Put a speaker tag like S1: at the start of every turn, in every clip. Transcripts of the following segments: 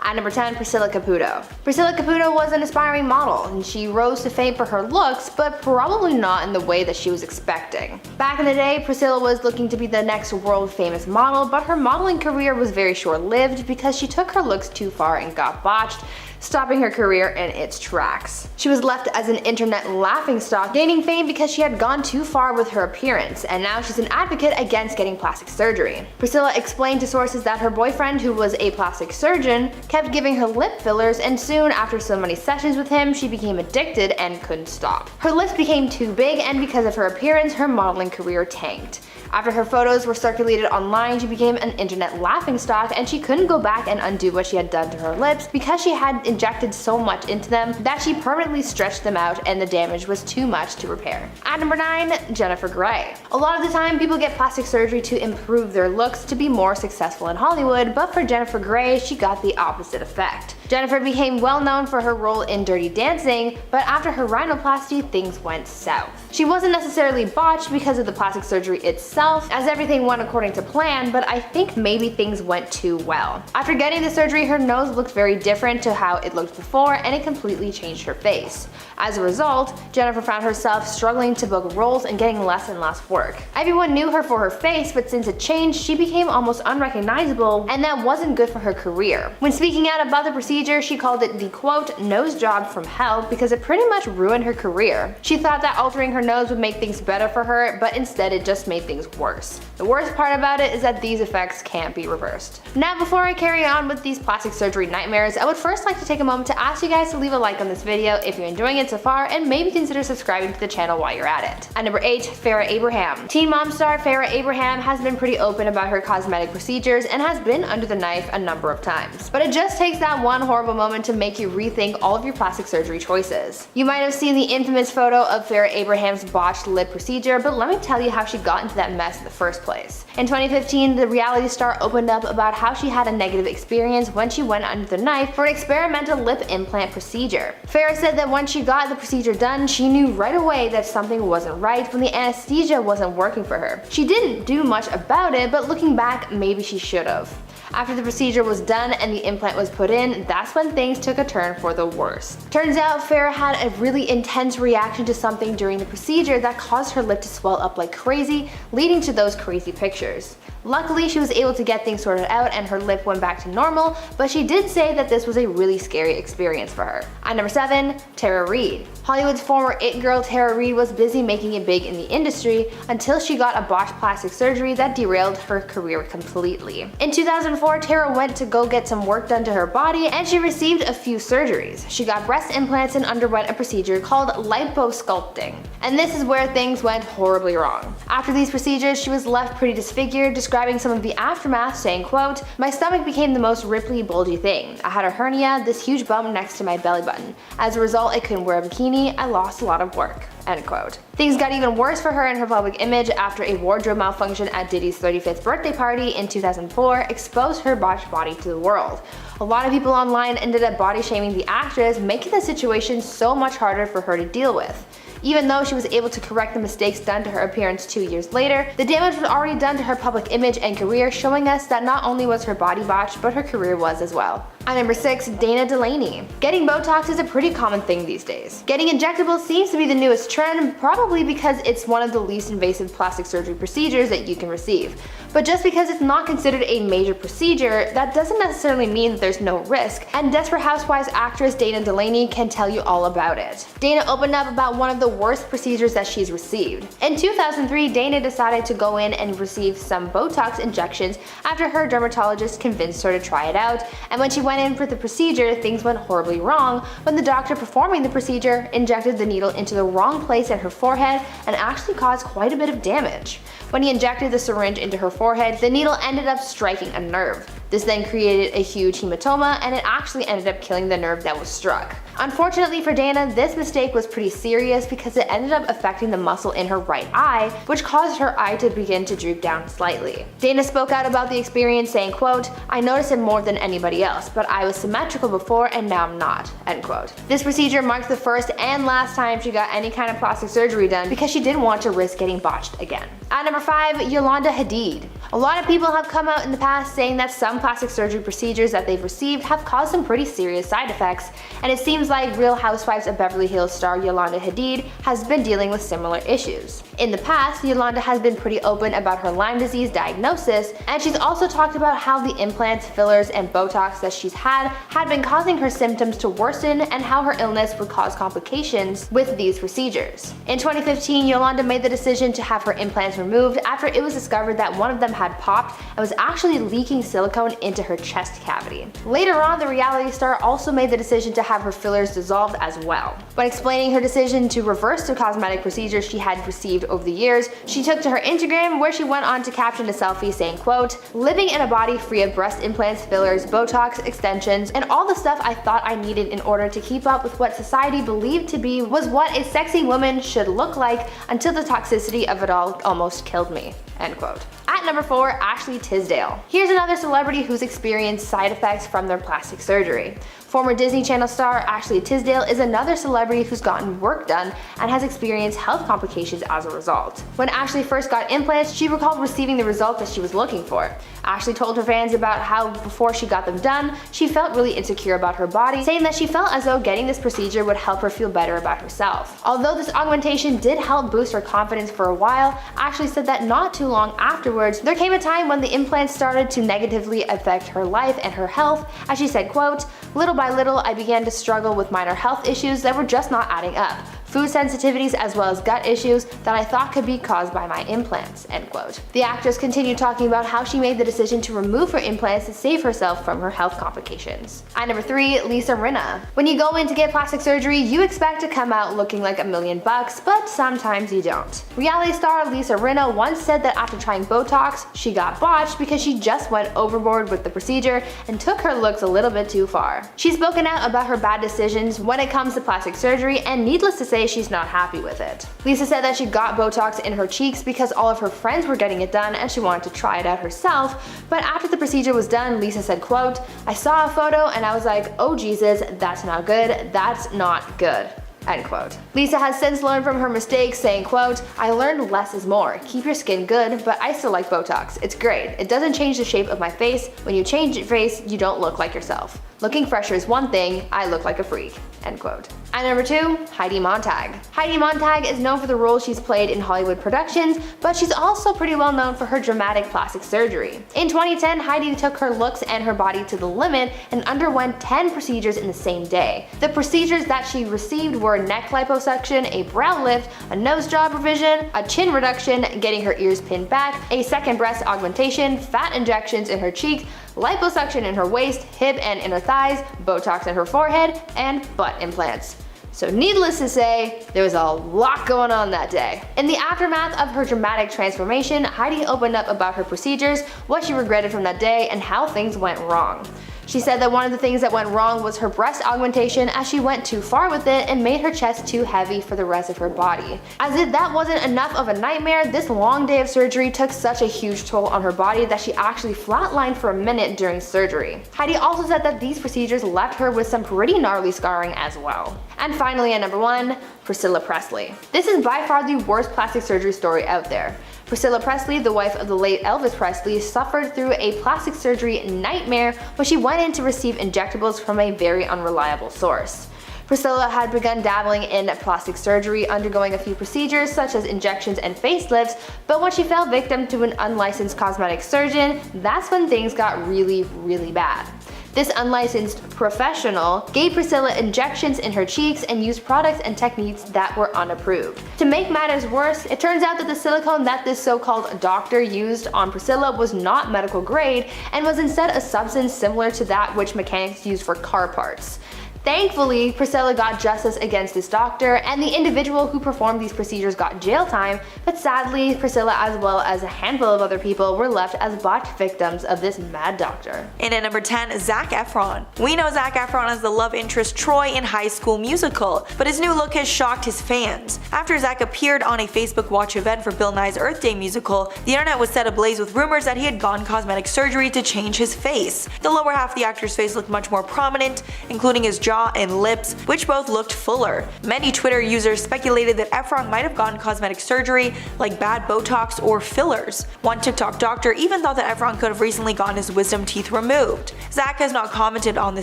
S1: At number 10, Priscilla Caputo. Priscilla Caputo was an aspiring model, and she rose to fame for her looks, but probably not in the way that she was expecting. Back in the day, Priscilla was looking to be the next world famous model, but her modeling career was very short-lived because she took her looks too far and got botched, stopping her career in its tracks. She was left as an internet laughingstock, gaining fame because she had gone too far with her appearance, and now she's an advocate against getting plastic surgery. Priscilla explained to sources that her boyfriend, who was a plastic surgeon, kept giving her lip fillers, and soon after so many sessions with him, she became addicted and couldn't stop. Her lips became too big, and because of her appearance, her modeling career tanked. After her photos were circulated online, she became an internet laughingstock, and she couldn't go back and undo what she had done to her lips because she had injected so much into them that she permanently stretched them out and the damage was too much to repair. At number 9, Jennifer Grey. A lot of the time, people get plastic surgery to improve their looks to be more successful in Hollywood, but for Jennifer Grey, she got the opposite effect. Jennifer became well known for her role in Dirty Dancing, but after her rhinoplasty, things went south. She wasn't necessarily botched because of the plastic surgery itself, as everything went according to plan, but I think maybe things went too well. After getting the surgery, her nose looked very different to how it looked before, and it completely changed her face. As a result, Jennifer found herself struggling to book roles and getting less and less work. Everyone knew her for her face, but since it changed, she became almost unrecognizable, and that wasn't good for her career. When speaking out about the procedure, she called it the quote, nose job from hell, because it pretty much ruined her career. She thought that altering her nose would make things better for her, but instead it just made things worse. The worst part about it is that these effects can't be reversed. Now, before I carry on with these plastic surgery nightmares, I would first like to take a moment to ask you guys to leave a like on this video if you're enjoying it so far, and maybe consider subscribing to the channel while you're at it. At number 8, Farrah Abraham. Teen mom star Farrah Abraham has been pretty open about her cosmetic procedures and has been under the knife a number of times. But it just takes that one horrible moment to make you rethink all of your plastic surgery choices. You might have seen the infamous photo of Farrah Abraham's botched lip procedure, but let me tell you how she got into that mess in the first place. In 2015, the reality star opened up about how she had a negative experience when she went under the knife for an experimental lip implant procedure. Farrah said that when she got the procedure done, she knew right away that something wasn't right when the anesthesia wasn't working for her. She didn't do much about it, but looking back, maybe she should have. After the procedure was done and the implant was put in, that's when things took a turn for the worse. Turns out Farrah had a really intense reaction to something during the procedure that caused her lip to swell up like crazy, leading to those crazy pictures. Luckily, she was able to get things sorted out and her lip went back to normal, but she did say that this was a really scary experience for her. At number 7, Tara Reid. Hollywood's former it girl Tara Reid was busy making it big in the industry until she got a botched plastic surgery that derailed her career completely. In 2004, Tara went to go get some work done to her body and she received a few surgeries. She got breast implants and underwent a procedure called liposculpting. And this is where things went horribly wrong. After these procedures, she was left pretty disfigured, describing some of the aftermath, saying, quote, "My stomach became the most ripply, bulgy thing. I had a hernia, this huge bump next to my belly button. As a result, I couldn't wear a bikini. I lost a lot of work." End quote. Things got even worse for her in her public image after a wardrobe malfunction at Diddy's 35th birthday party in 2004 exposed her botched body to the world. A lot of people online ended up body shaming the actress, making the situation so much harder for her to deal with. Even though she was able to correct the mistakes done to her appearance 2 years later, the damage was already done to her public image and career, showing us that not only was her body botched, but her career was as well. At number 6, Dana Delany. Getting Botox is a pretty common thing these days. Getting injectables seems to be the newest trend, probably because it's one of the least invasive plastic surgery procedures that you can receive. But just because it's not considered a major procedure, that doesn't necessarily mean that there's no risk, and Desperate Housewives actress Dana Delany can tell you all about it. Dana opened up about one of the worst procedures that she's received. In 2003, Dana decided to go in and receive some Botox injections after her dermatologist convinced her to try it out, and when she went in for the procedure, things went horribly wrong when the doctor performing the procedure injected the needle into the wrong place in her forehead and actually caused quite a bit of damage. When he injected the syringe into her forehead, the needle ended up striking a nerve. This then created a huge hematoma, and it actually ended up killing the nerve that was struck. Unfortunately for Dana, this mistake was pretty serious because it ended up affecting the muscle in her right eye, which caused her eye to begin to droop down slightly. Dana spoke out about the experience, saying, quote, "I noticed it more than anybody else, but I was symmetrical before and now I'm not." End quote. This procedure marked the first and last time she got any kind of plastic surgery done because she didn't want to risk getting botched again. At number 5, Yolanda Hadid. A lot of people have come out in the past saying that some plastic surgery procedures that they've received have caused some pretty serious side effects, and it seems like Real Housewives of Beverly Hills star Yolanda Hadid has been dealing with similar issues. In the past, Yolanda has been pretty open about her Lyme disease diagnosis, and she's also talked about how the implants, fillers, and Botox that she's had been causing her symptoms to worsen and how her illness would cause complications with these procedures. In 2015, Yolanda made the decision to have her implants removed after it was discovered that one of them had popped and was actually leaking silicone into her chest cavity. Later on, the reality star also made the decision to have her fillers dissolved as well. When explaining her decision to reverse the cosmetic procedures she had received over the years, she took to her Instagram where she went on to caption a selfie saying, quote, "Living in a body free of breast implants, fillers, Botox, extensions, and all the stuff I thought I needed in order to keep up with what society believed to be was what a sexy woman should look like until the toxicity of it all almost killed me." End quote. At number 4, Ashley Tisdale. Here's another celebrity who's experienced side effects from their plastic surgery. Former Disney Channel star Ashley Tisdale is another celebrity who's gotten work done and has experienced health complications as a result. When Ashley first got implants, she recalled receiving the result that she was looking for. Ashley told her fans about how before she got them done, she felt really insecure about her body, saying that she felt as though getting this procedure would help her feel better about herself. Although this augmentation did help boost her confidence for a while, Ashley said that not too long afterwards, there came a time when the implants started to negatively affect her life and her health, as she said, quote, "Little by little, I began to struggle with minor health issues that were just not adding up. Food sensitivities as well as gut issues that I thought could be caused by my implants." End quote. The actress continued talking about how she made the decision to remove her implants to save herself from her health complications. At number 3, Lisa Rinna. When you go in to get plastic surgery, you expect to come out looking like $1,000,000, but sometimes you don't. Reality star Lisa Rinna once said that after trying Botox, she got botched because she just went overboard with the procedure and took her looks a little bit too far. She's spoken out about her bad decisions when it comes to plastic surgery, and needless to say, she's not happy with it. Lisa said that she got Botox in her cheeks because all of her friends were getting it done and she wanted to try it out herself, but after the procedure was done, Lisa said, quote, "I saw a photo and I was like, oh Jesus, that's not good, that's not good." End quote. Lisa has since learned from her mistakes, saying, quote, "I learned less is more. Keep your skin good, but I still like Botox. It's great. It doesn't change the shape of my face. When you change your face, you don't look like yourself. Looking fresher is one thing, I look like a freak." End quote. At number 2, Heidi Montag. Heidi Montag is known for the roles she's played in Hollywood productions, but she's also pretty well known for her dramatic plastic surgery. In 2010, Heidi took her looks and her body to the limit and underwent 10 procedures in the same day. The procedures that she received were neck liposuction, a brow lift, a nose job revision, a chin reduction, getting her ears pinned back, a second breast augmentation, fat injections in her cheeks, liposuction in her waist, hip and inner thighs, Botox in her forehead, and butt implants. So needless to say, there was a lot going on that day. In the aftermath of her dramatic transformation, Heidi opened up about her procedures, what she regretted from that day, and how things went wrong. She said that one of the things that went wrong was her breast augmentation, as she went too far with it and made her chest too heavy for the rest of her body. As if that wasn't enough of a nightmare, this long day of surgery took such a huge toll on her body that she actually flatlined for a minute during surgery. Heidi also said that these procedures left her with some pretty gnarly scarring as well. And finally, at number 1, Priscilla Presley. This is by far the worst plastic surgery story out there. Priscilla Presley, the wife of the late Elvis Presley, suffered through a plastic surgery nightmare when she went in to receive injectables from a very unreliable source. Priscilla had begun dabbling in plastic surgery, undergoing a few procedures such as injections and facelifts, but when she fell victim to an unlicensed cosmetic surgeon, that's when things got really, really bad. This unlicensed professional gave Priscilla injections in her cheeks and used products and techniques that were unapproved. To make matters worse, it turns out that the silicone that this so-called doctor used on Priscilla was not medical grade and was instead a substance similar to that which mechanics use for car parts. Thankfully, Priscilla got justice against this doctor, and the individual who performed these procedures got jail time, but sadly, Priscilla as well as a handful of other people were left as botched victims of this mad doctor.
S2: And at number 10, Zac Efron. We know Zac Efron as the love interest Troy in High School Musical, but his new look has shocked his fans. After Zac appeared on a Facebook Watch event for Bill Nye's Earth Day musical, the internet was set ablaze with rumors that he had gone cosmetic surgery to change his face. The lower half of the actor's face looked much more prominent, including his jaw jaw and lips, which both looked fuller. Many Twitter users speculated that Efron might have gotten cosmetic surgery like bad Botox or fillers. One TikTok doctor even thought that Efron could have recently gotten his wisdom teeth removed. Zach has not commented on the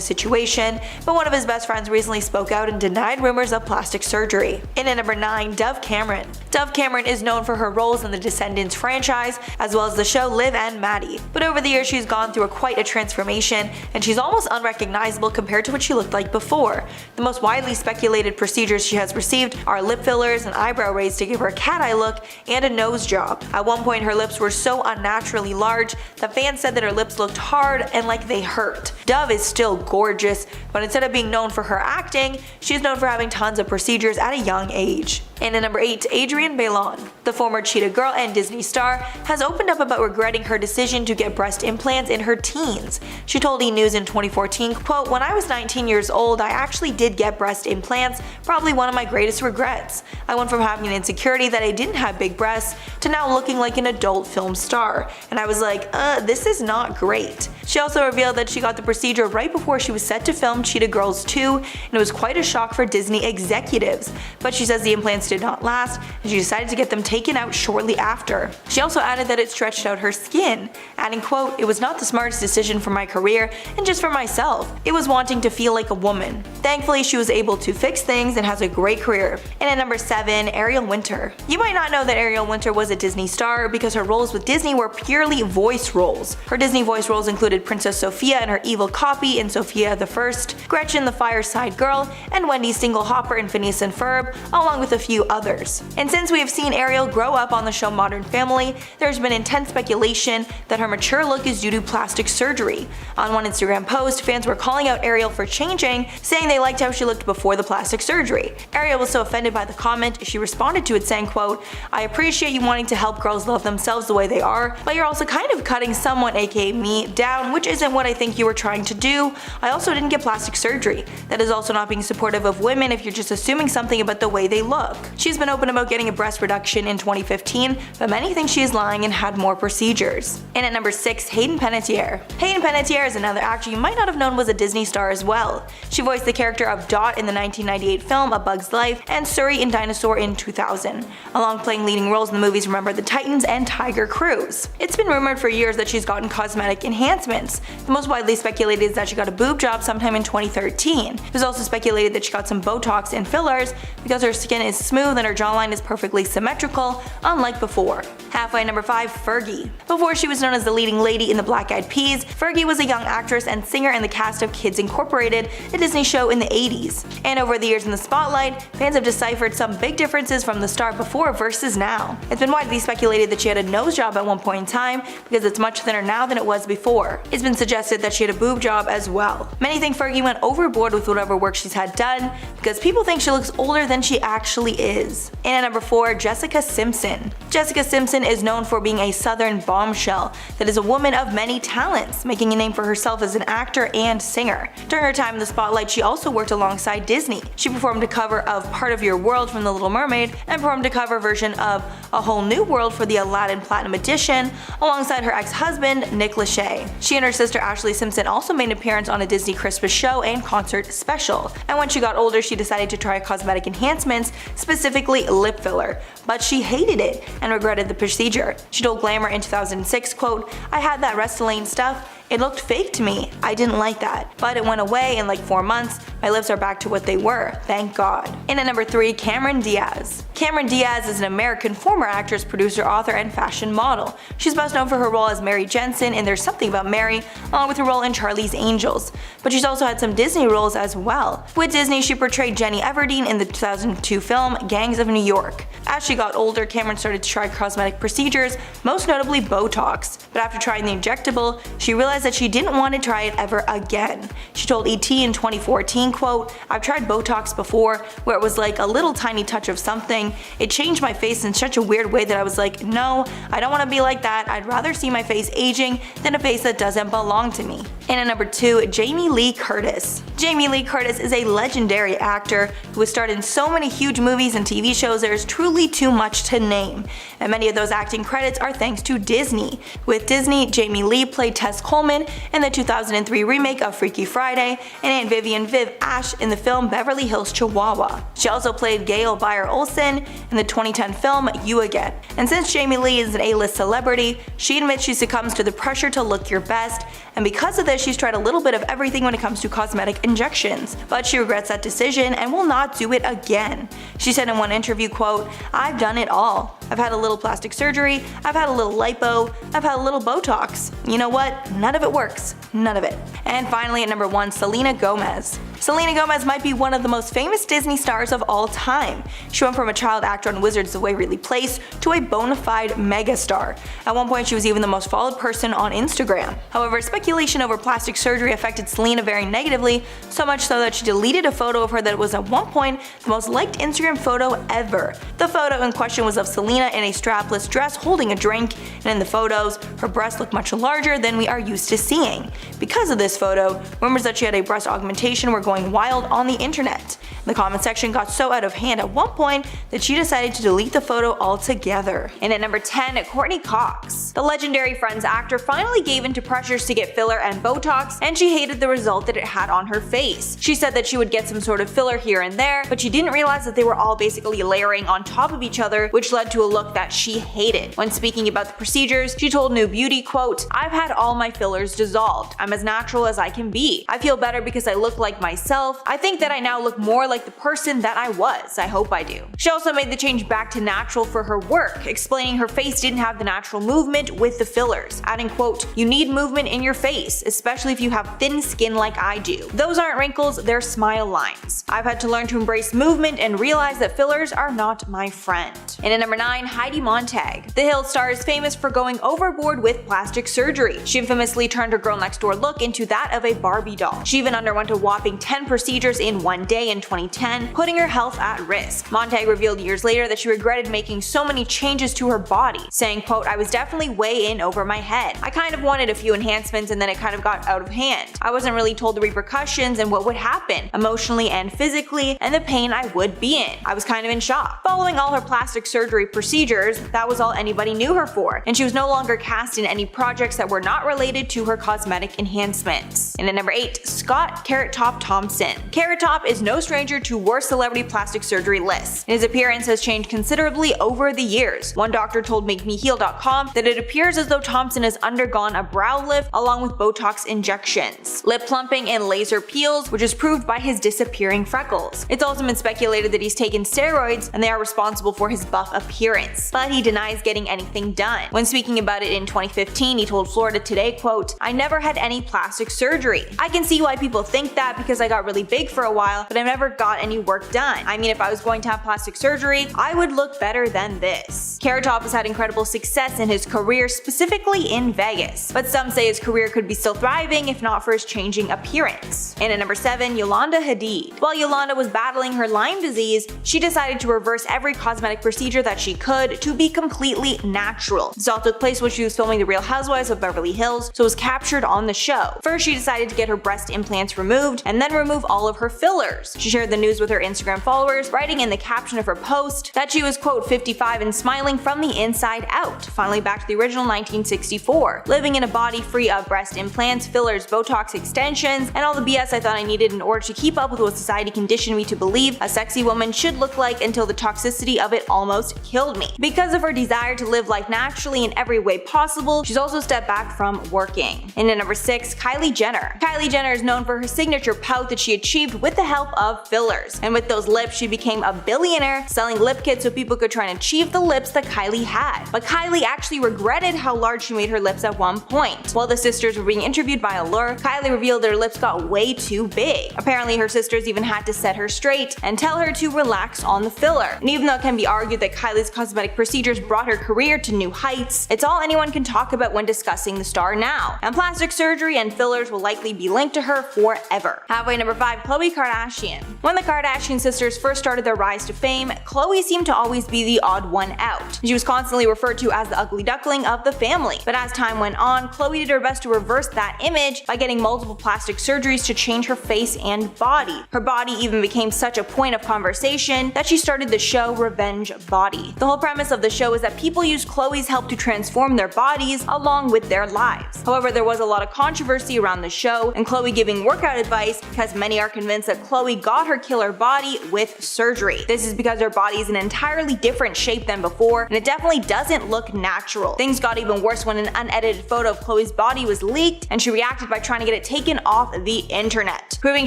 S2: situation, but one of his best friends recently spoke out and denied rumors of plastic surgery. In at number 9, Dove Cameron. Dove Cameron is known for her roles in the Descendants franchise, as well as the show Liv and Maddie. But over the years she's gone through quite a transformation, and she's almost unrecognizable compared to what she looked like before. The most widely speculated procedures she has received are lip fillers, an eyebrow raise to give her a cat eye look, and a nose job. At one point her lips were so unnaturally large that fans said that her lips looked hard and like they hurt. Dove is still gorgeous, but instead of being known for her acting, she's known for having tons of procedures at a young age. And at number 8, Adrienne Bailon. The former Cheetah Girl and Disney star has opened up about regretting her decision to get breast implants in her teens. She told E! News in 2014, quote, "When I was 19 years old, I actually did get breast implants, probably one of my greatest regrets. I went from having an insecurity that I didn't have big breasts to now looking like an adult film star. And I was like, this is not great." She also revealed that she got the procedure right before she was set to film Cheetah Girls 2, and it was quite a shock for Disney executives. But she says the implants did not last, and she decided to get them taken out shortly after. She also added that it stretched out her skin, adding, quote, "It was not the smartest decision for my career and just for myself. It was wanting to feel like a woman." Thankfully, she was able to fix things and has a great career. And at number 7, Ariel Winter. You might not know that Ariel Winter was a Disney star because her roles with Disney were purely voice roles. Her Disney voice roles included Princess Sophia and her evil copy in Sophia the First, Gretchen the Fireside Girl, and Wendy Single Hopper in Phineas and Ferb, along with a few others. And since we have seen Ariel grow up on the show Modern Family, there's been intense speculation that her mature look is due to plastic surgery. On one Instagram post, fans were calling out Ariel for changing, saying they liked how she looked before the plastic surgery. Ariel was so offended by the comment, she responded to it saying, quote, "I appreciate you wanting to help girls love themselves the way they are, but you're also kind of cutting someone, aka me, down, which isn't what I think you were trying to do. I also didn't get plastic surgery. That is also not being supportive of women if you're just assuming something about the way they look." She's been open about getting a breast reduction in 2015, but many think she is lying and had more procedures. And at number 6, Hayden Panettiere. Hayden Panettiere is another actor you might not have known was a Disney star as well. She voiced the character of Dot in the 1998 film A Bug's Life and Suri in Dinosaur in 2000, along playing leading roles in the movies Remember the Titans and Tiger Cruise. It's been rumored for years that she's gotten cosmetic enhancements. The most widely speculated is that she got a boob job sometime in 2013. It was also speculated that she got some Botox and fillers because her skin is smooth and her jawline is perfectly symmetrical, unlike before. Halfway at number 5, Fergie. Before she was known as the leading lady in the Black Eyed Peas, Fergie was a young actress and singer in the cast of Kids Incorporated, a Disney show in the 80s. And over the years in the spotlight, fans have deciphered some big differences from the star before versus now. It's been widely speculated that she had a nose job at one point in time because it's much thinner now than it was before. It's been suggested that she had a boob job as well. Many think Fergie went overboard with whatever work she's had done because people think she looks older than she actually is. And at number 4, Jessica Simpson. Jessica Simpson is known for being a southern bombshell that is a woman of many talents, making a name for herself as an actor and singer. During her time in the spotlight, she also worked alongside Disney. She performed a cover of Part of Your World from The Little Mermaid and performed a cover version of A Whole New World for the Aladdin Platinum Edition alongside her ex-husband, Nick Lachey. She and her sister Ashley Simpson also made an appearance on a Disney Christmas show and concert special. And when she got older, she decided to try cosmetic enhancements, specifically lip filler. But she hated it and regretted the procedure. She told Glamour in 2006, quote, "I had that Restylane stuff. It looked fake to me. I didn't like that. But it went away in like 4 months. My lips are back to what they were. Thank God." And at number 3, Cameron Diaz. Cameron Diaz is an American former actress, producer, author, and fashion model. She's best known for her role as Mary Jensen in There's Something About Mary, along with her role in Charlie's Angels. But she's also had some Disney roles as well. With Disney, she portrayed Jenny Everdeen in the 2002 film Gangs of New York. As she got older, Cameron started to try cosmetic procedures, most notably Botox. But after trying the injectable, she realized that she didn't want to try it ever again. She told ET in 2014, quote, "I've tried Botox before, where it was like a little tiny touch of something. It changed my face in such a weird way that I was like, no, I don't want to be like that. I'd rather see my face aging than a face that doesn't belong to me." And at number 2, Jamie Lee Curtis. Jamie Lee Curtis is a legendary actor who has starred in so many huge movies and TV shows there is truly too much to name. And many of those acting credits are thanks to Disney. With Disney, Jamie Lee played Tess Coleman in the 2003 remake of Freaky Friday, and Aunt Vivian Viv Ash in the film Beverly Hills Chihuahua. She also played Gail Bayer Olsen in the 2010 film You Again. And since Jamie Lee is an A-list celebrity, she admits she succumbs to the pressure to look your best, and because of this she's tried a little bit of everything when it comes to cosmetic injections. But she regrets that decision and will not do it again. She said in one interview, quote, "I've done it all. I've had a little plastic surgery, I've had a little lipo, I've had a little Botox. You know what? None of it works. None of it." And finally at number 1, Selena Gomez. Selena Gomez might be one of the most famous Disney stars of all time. She went from a child actor on Wizards of Waverly Place to a bona fide megastar. At one point she was even the most followed person on Instagram. However, speculation over plastic surgery affected Selena very negatively, so much so that she deleted a photo of her that was at one point the most liked Instagram photo ever. The photo in question was of Selena in a strapless dress holding a drink, and in the photos, her breasts look much larger than we are used to seeing. Because of this photo, rumors that she had a breast augmentation were going wild on the internet. The comment section got so out of hand at one point that she decided to delete the photo altogether. And at number 10, Courtney Cox. The legendary Friends actor finally gave in to pressures to get filler and Botox, and she hated the result that it had on her face. She said that she would get some sort of filler here and there, but she didn't realize that they were all basically layering on top of each other, which led to a look that she hated. When speaking about the procedures, she told New Beauty, quote, "I've had all my fillers dissolved. I'm as natural as I can be. I feel better because I look like myself. I think that I now look more like the person that I was. I hope I do." She also made the change back to natural for her work, explaining her face didn't have the natural movement with the fillers, adding, quote, "You need movement in your face, especially if you have thin skin like I do. Those aren't wrinkles, they're smile lines. I've had to learn to embrace movement and realize that fillers are not my friend." And at number 9, Heidi Montag. The Hills star is famous for going overboard with plastic surgery. She infamously turned her girl next door look into that of a Barbie doll. She even underwent a whopping 10 procedures in one day in 2010, putting her health at risk. Montag revealed years later that she regretted making so many changes to her body, saying, quote, "I was definitely way in over my head. I kind of wanted a few enhancements and then it kind of got out of hand. I wasn't really told the repercussions and what would happen, emotionally and physically, and the pain I would be in. I was kind of in shock." Following all her plastic surgery procedures, that was all anybody knew her for, and she was no longer cast in any projects that were not related to her cosmetic enhancements. And at number 8, Scott Carrot Top Thompson. Carrot Top is no stranger to worst celebrity plastic surgery lists, and his appearance has changed considerably over the years. One doctor told MakeMeHeal.com that it appears as though Thompson has undergone a brow lift along with Botox injections, lip plumping, and laser peels, which is proved by his disappearing freckles. It's also been speculated that he's taken steroids and they are responsible for his buff appearance, but he denies getting anything done. When speaking about it in 2015, he told Florida Today, quote, "I never had any plastic surgery. I can see why people think that because I got really big for a while, but I never got any work done. I mean, if I was going to have plastic surgery, I would look better than this." Carrot Top has had incredible success in his career, specifically in Vegas, but some say his career could be still thriving if not for his changing appearance. And at number 7, Yolanda Hadid. While Yolanda was battling her Lyme disease, she decided to reverse every cosmetic procedure that she could to be completely natural. This all took place when she was filming The Real Housewives of Beverly Hills, so it was captured on the show. First, she decided to get her breast implants removed and then remove all of her fillers. She shared the news with her Instagram followers, writing in the caption of her post that she was, quote, 55 and smiling from the inside out, finally back to the original 1964, living in a body free of breast implants, fillers, Botox extensions, and all the BS I thought I needed in order to keep up with what society conditioned me to believe a sexy woman should look like until the toxicity of it almost killed me. Because of her desire to live life naturally in every way possible, she's also stepped back from working. And at number 6, Kylie Jenner. Kylie Jenner is known for her signature pout that she achieved with the help of fillers. And with those lips, she became a billionaire, selling lip kits so people could try and achieve the lips that Kylie had. But Kylie actually regretted how large she made her lips at one point. While the sisters were being interviewed by Allure, Kylie revealed that her lips got way too big. Apparently, her sisters even had to set her straight and tell her to relax on the filler. And even though it can be argued that Kylie's cosmetic procedures brought her career to new heights, it's all anyone can talk about when discussing the star now. And plastic surgery and fillers will likely be linked to her forever. Halfway number 5, Khloe Kardashian. When the Kardashian sisters first started their rise to fame, Khloe seemed to always be the odd one out. She was constantly referred to as the ugly duckling of the family. But as time went on, Khloe did her best to reverse that image by getting multiple plastic surgeries to change her face and body. Her body even became such a point of conversation that she started the show Revenge Body. The whole premise of the show is that people use Khloe's help to transform their bodies along with their lives. However, there was a lot of controversy around the show and Khloe giving workout advice because many are convinced that Khloe got her killer body with surgery. This is because her body is an entirely different shape than before and it definitely doesn't look natural. Things got even worse when an unedited photo of Khloe's body was leaked and she reacted by trying to get it taken off the internet, proving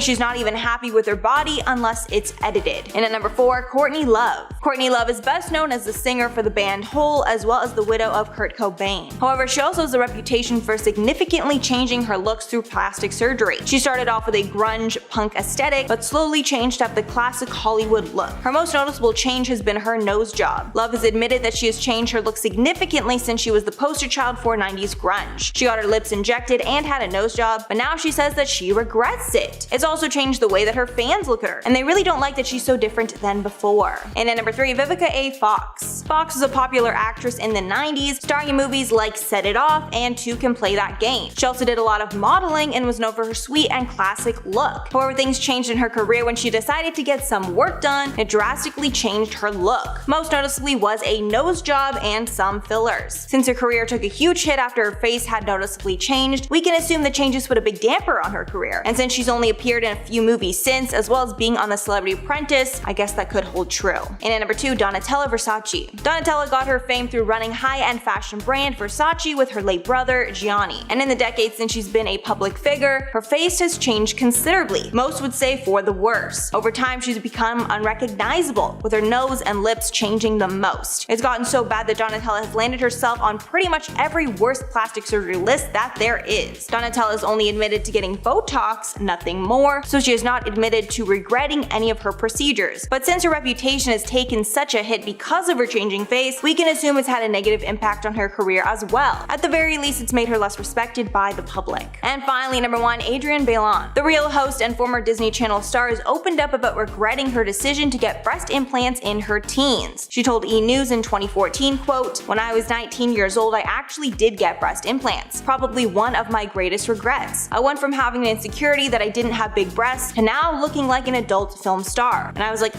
S2: she's not even happy with her body unless it's edited. And at number 4, Courtney Love. Courtney Love is best known as the singer for the band Hole as well as the widow of Kurt Cobain. However, she also has a reputation for significantly changing her looks through plastic surgery. She started off with a grunge punk aesthetic but slowly changed up the classic Hollywood look. Her most noticeable change has been her nose job. Love has admitted that she has changed her look significantly since she was the poster child for 90s grunge. She got her lips injected and had a nose job, but now she says that she regrets it. It's also changed the way that her fans look at her, and they really don't like that she's so different than before. And at number 3, Vivica A. Fox. Fox was a popular actress in the 90s, starring in movies like Set It Off and Two Can Play That Game. She also did a lot of modeling and was known for her sweet and classic look. However, things changed in her career when she decided to get some work done. It drastically changed her look. Most noticeably was a nose job and some fillers. Since her career took a huge hit after her face had noticeably changed, we can assume the changes put a big damper on her career. And since she's only appeared in a few movies since, as well as being on The Celebrity Apprentice, I guess that could hold true. And at number 2, Donatella Versace. Donatella got her fame through running high-end fashion brand Versace with her late brother, Gianni. And in the decades since she's been a public figure, her face has changed considerably. Most would say for the worse. Over time, she's become unrecognizable, with her nose and lips changing the most. It's gotten so bad that Donatella has landed herself on pretty much every worst plastic surgery list that there is. Donatella is only admitted to getting Botox, nothing more, so she is not admitted to regretting any of her procedures. But since her reputation has taken such a hit because of her changing face, we can assume it's had a negative impact on her career as well. At the very least, it's made her less respected by the public. And finally, number 1, Adrienne Bailon. The Real host and former Disney Channel star has opened up about regretting her decision to get breast implants in her teens. She told E! News in 2014, quote, "When I was 19 years old, I actually did get breast implants. Probably one of my greatest regrets. I went from having an insecurity that I didn't have big breasts to now looking like an adult film star. And I was like,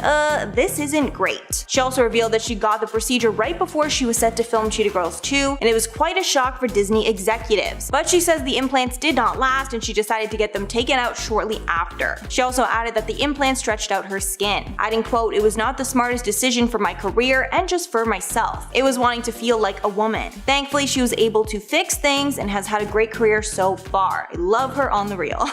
S2: this isn't great." She also revealed that she got the procedure right before she was set to film Cheetah Girls 2, and it was quite a shock for Disney executives. But she says the implants did not last and she decided to get them taken out shortly after. She also added that the implants stretched out her skin, adding, quote, "It was not the smartest decision for my career and just for myself. It was wanting to feel like a woman. Thankfully, she was able to fix things and has had a great career so far. I love her on the real."